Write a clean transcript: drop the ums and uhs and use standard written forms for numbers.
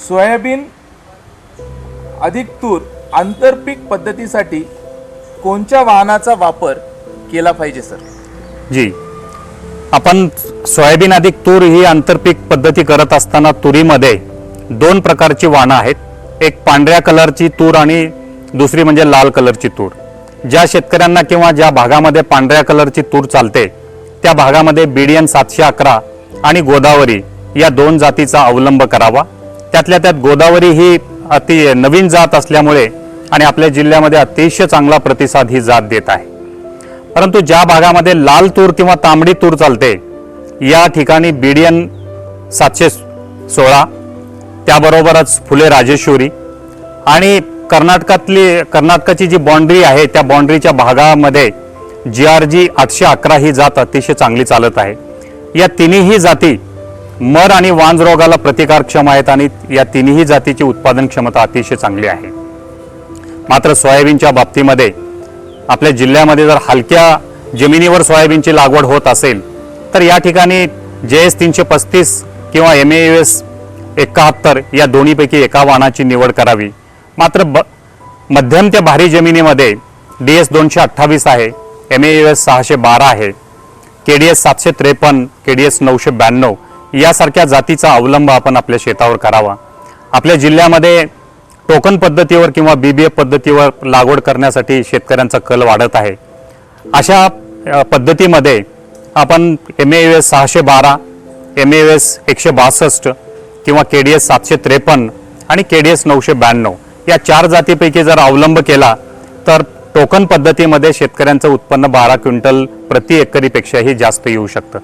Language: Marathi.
सोयाबीन अधिक तूर आंतरपीक पद्धतीसाठी कोणत्या वाहनाचा वापर केला पाहिजे सर? जी, आपण सोयाबीन अधिक तूर ही आंतरपीक पद्धती करत असताना तुरीमध्ये दोन प्रकारची वाहनं आहेत. एक पांढऱ्या कलरची तूर आणि दुसरी म्हणजे लाल कलरची तूर. ज्या शेतकऱ्यांना किंवा ज्या भागामध्ये पांढऱ्या कलरची तूर चालते त्या भागामध्ये BDN 711 आणि गोदावरी या दोन जातीचा अवलंब करावा. त्यातल्या त्यात गोदावरी ही अति नवीन जात असल्यामुळे आणि आपल्या जिल्ह्यामध्ये अतिशय चांगला प्रतिसाद ही जात देत आहे. परंतु ज्या भागामध्ये लाल तूर किंवा तांबडी तूर चालते या ठिकाणी BDN 716 त्याबरोबरच फुले राजेश्वरी आणि कर्नाटकाची जी बाउंड्री आहे त्या बाउंड्रीच्या भागामध्ये GRG 811 ही जात अतिशय चांगली चालत आहे. या तिन्ही जाती मर आणि वांज रोगाला प्रतिकारक्षम आहेत आणि या तिन्ही जातीची उत्पादन क्षमता अतिशय चांगली आहे. मात्र सोयाबीनच्या बाबतीमध्ये आपल्या जिल्ह्यामध्ये जर हलक्या जमिनीवर सोयाबीनची लागवड होत असेल तर या ठिकाणी JS 335 किंवा MAUS 71 या दोन्हीपैकी एका वाहनाची निवड करावी. मात्र मध्यम ते भारी जमिनीमध्ये DS 228 आहे, MAUS 612 आहे, KDS 753, KDS 992 यासारख्या जातीचा अवलंब आपण आपल्या शेतावर करावा. आपल्या जिल्ह्यामध्ये टोकन पद्धतीवर किंवा BBF पद्धतीवर लागवड करण्यासाठी शेतकऱ्यांचा कल वाढत आहे. अशा पद्धतीमध्ये आपण MAUS 612, MAUS 162 किंवा KDS 753 आणि KDS 992 या चार जातीपैकी जर अवलंब केला तर टोकन पद्धतीमध्ये शेतकऱ्यांचं उत्पन्न 12 क्विंटल प्रति एकरीपेक्षाही जास्त येऊ शकतं.